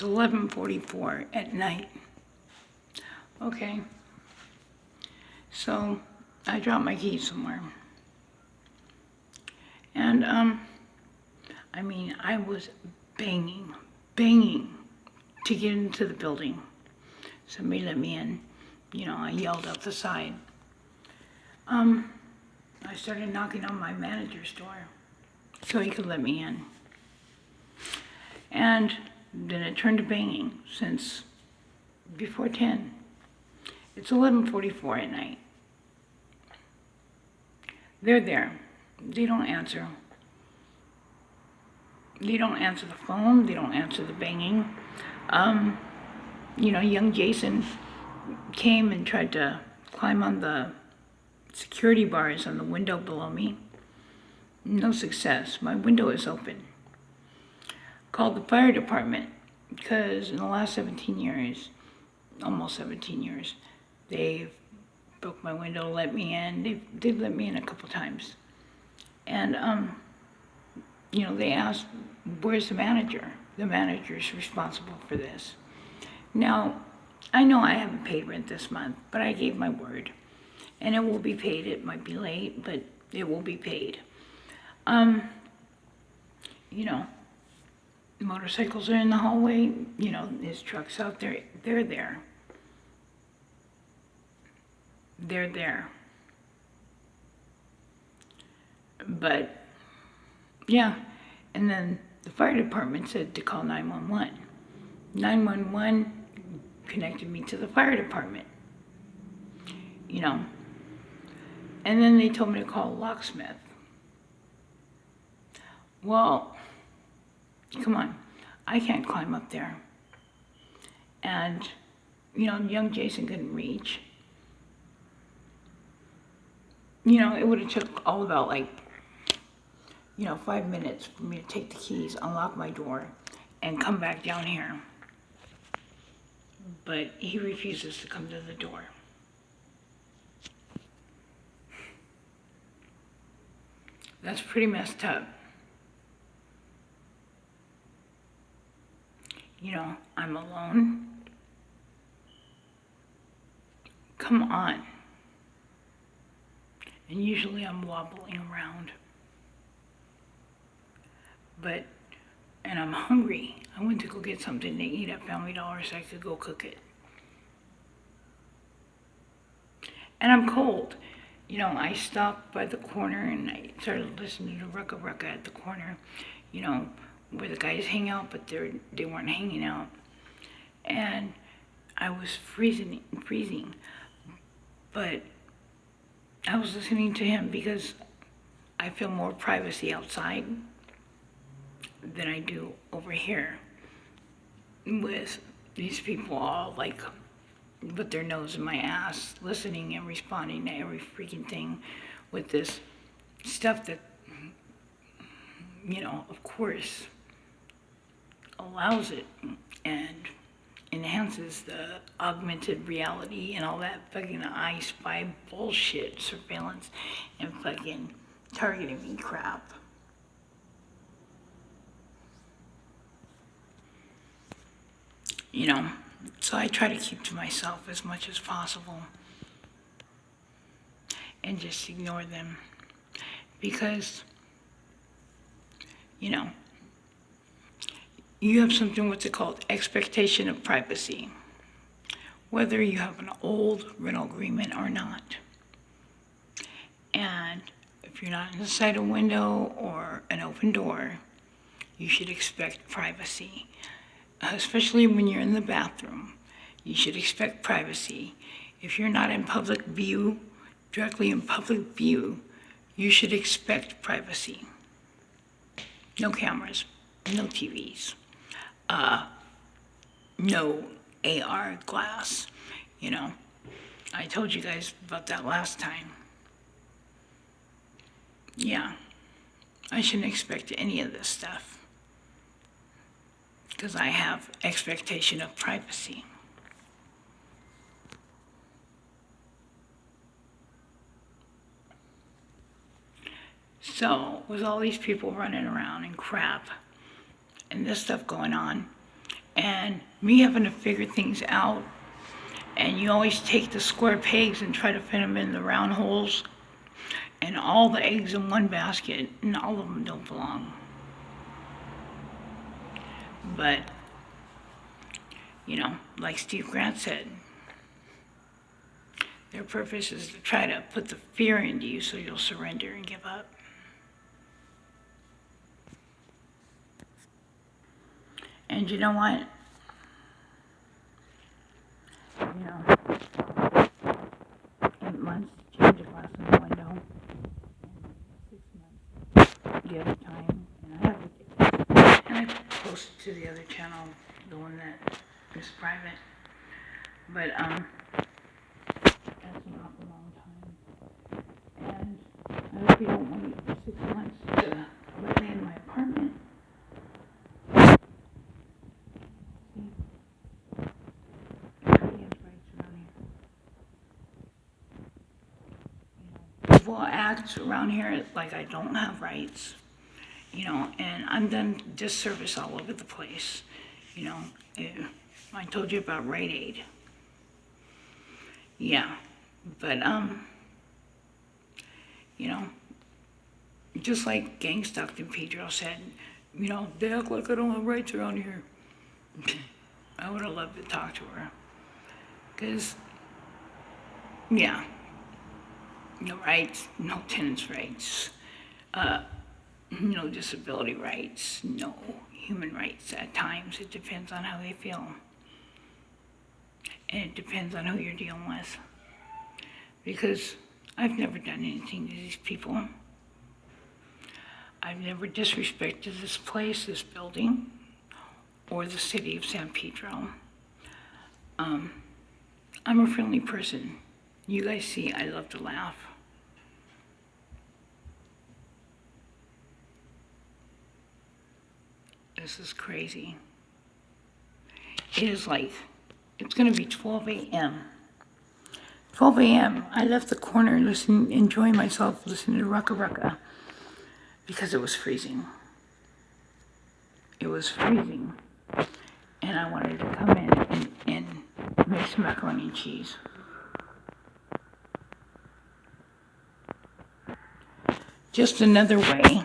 It's 11:44 at night. Okay. So I dropped my keys somewhere. And I was banging to get into the building. Somebody let me in. I yelled out the side. I started knocking on my manager's door so he could let me in. And then it turned to banging since before 10. It's 11:44 at night. They're there. They don't answer. They don't answer the phone. They don't answer the banging. Young Jason came and tried to climb on the security bars on the window below me. No success. My window is open. Called the fire department because in the last 17 years, almost 17 years, they've broke my window, let me in. They've let me in a couple times. And, they asked, where's the manager? The manager's responsible for this. Now, I know I haven't paid rent this month, but I gave my word. And it will be paid. It might be late, but it will be paid. Motorcycles are in the hallway. His truck's out there. They're there. They're there. But, yeah. And then the fire department said to call 911. 911 connected me to the fire department. And then they told me to call a locksmith. Well, come on. I can't climb up there. And, young Jason couldn't reach. It would have took all about 5 minutes for me to take the keys, unlock my door, and come back down here. But he refuses to come to the door. That's pretty messed up. I'm alone. Come on. And usually I'm wobbling around. And I'm hungry. I went to go get something to eat at Family Dollar so I could go cook it. And I'm cold. I stopped by the corner and I started listening to Rucka Rucka at the corner, where the guys hang out, but they weren't hanging out. And I was freezing. But I was listening to him because I feel more privacy outside than I do over here with these people all with their nose in my ass, listening and responding to every freaking thing with this stuff that, of course, allows it and enhances the augmented reality and all that fucking I Spy bullshit, surveillance and fucking targeting me crap. So I try to keep to myself as much as possible and just ignore them because, you have something what's it called expectation of privacy, whether you have an old rental agreement or not. And if you're not inside a window or an open door, you should expect privacy. Especially when you're in the bathroom, you should expect privacy. If you're not in public view, directly in public view, you should expect privacy. No cameras, no TVs, no AR glass, I told you guys about that last time. Yeah, I shouldn't expect any of this stuff. Because I have expectation of privacy. So, with all these people running around and crap, and this stuff going on, And me having to figure things out, and you always take the square pegs and try to fit them in the round holes, and all the eggs in one basket, and all of them don't belong. But, like Steve Grant said, their purpose is to try to put the fear into you so you'll surrender and give up. And you know what? 8 months to change the glass in the window, and 6 months the other time, and I have to and I posted to the other channel, the one that is private. But that's an awful long time. And I hope you don't wait for 6 months to let me in my apartment. People act around here like I don't have rights, and I'm done disservice all over the place. I told you about Rite Aid. Yeah, but just like Gang Stockton Pedro said, they act like I don't have rights around here. I would have loved to talk to her. Because, yeah, no rights, no tenants' rights, no disability rights, no human rights at times. It depends on how they feel. And it depends on who you're dealing with. Because I've never done anything to these people. I've never disrespected this place, this building, or the city of San Pedro. I'm a friendly person. You guys see, I love to laugh. This is crazy. It is like, it's gonna be 12 a.m. 12 a.m. I left the corner enjoying myself, listening to Rucka Rucka, because it was freezing. It was freezing. And I wanted to come in and make some macaroni and cheese. Just another way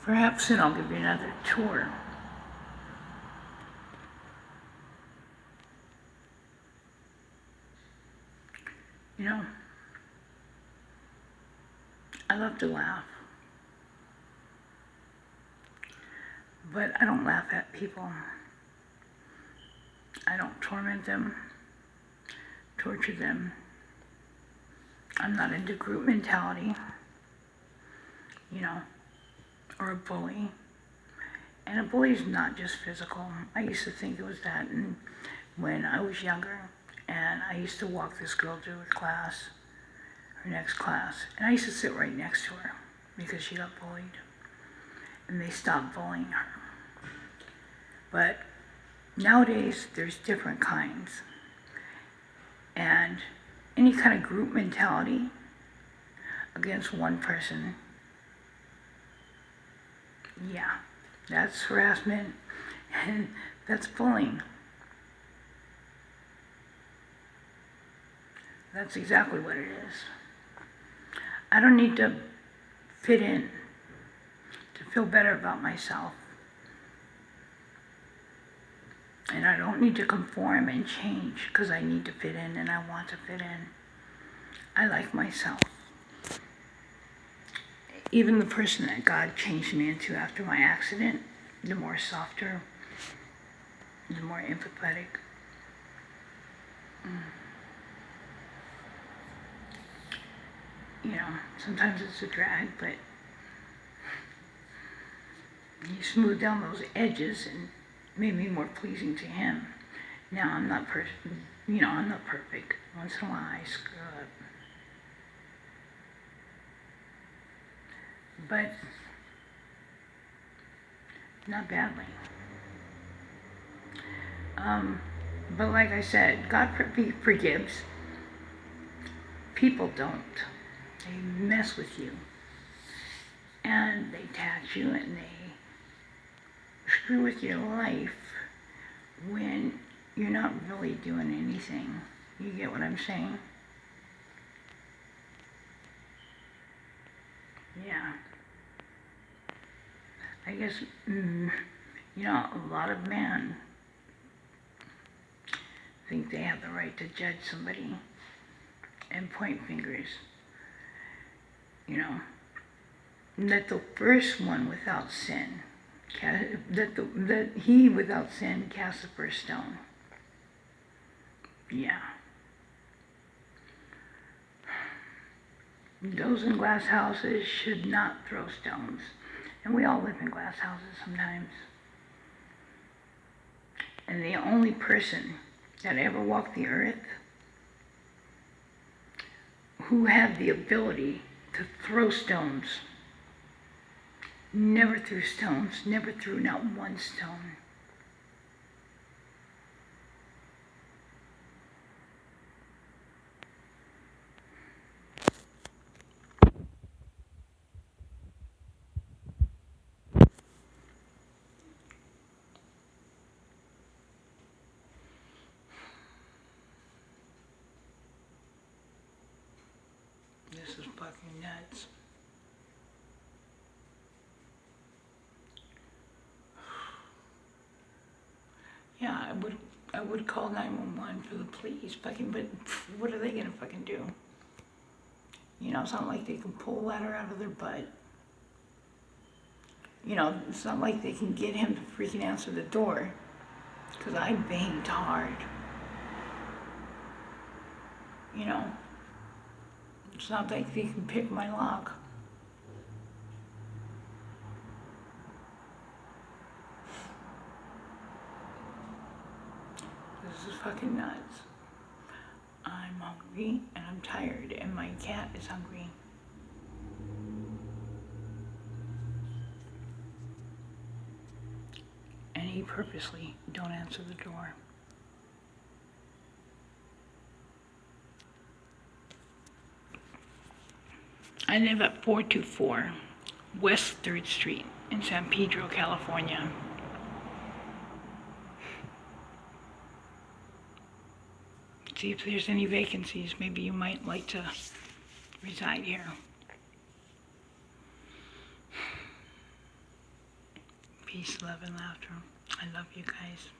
perhaps soon I'll give you another tour. I love to laugh. But I don't laugh at people. I don't torment them, torture them. I'm not into group mentality, or a bully. And a bully is not just physical. I used to think it was that when I was younger, and I used to walk this girl to her class, her next class, and I used to sit right next to her because she got bullied, and they stopped bullying her. But nowadays, there's different kinds. And any kind of group mentality against one person, yeah, that's harassment and that's bullying. That's exactly what it is. I don't need to fit in to feel better about myself. And I don't need to conform and change because I need to fit in and I want to fit in. I like myself. Even the person that God changed me into after my accident, the more softer, the more empathetic. Sometimes it's a drag, but he smoothed down those edges and made me more pleasing to him. Now I'm not I'm not perfect. Once in a while I screw up. but not badly. But like I said, God forgives. People don't. They mess with you. And they tax you and they screw with your life when you're not really doing anything. You get what I'm saying? Yeah. I guess, a lot of men think they have the right to judge somebody and point fingers. That the first one without sin, that he without sin cast the first stone. Yeah. Those in glass houses should not throw stones. And we all live in glass houses sometimes. And the only person that ever walked the earth who had the ability to throw stones never threw stones, never threw not one stone. This is fucking nuts. Yeah, I would call 911 for the police, but what are they gonna fucking do? It's not like they can pull a ladder out of their butt. It's not like they can get him to freaking answer the door, because I banged hard. It's not like they can pick my lock. This is fucking nuts. I'm hungry and I'm tired and my cat is hungry. And he purposely don't answer the door. I live at 424 West 3rd Street in San Pedro, California. See if there's any vacancies. Maybe you might like to reside here. Peace, love, and laughter. I love you guys.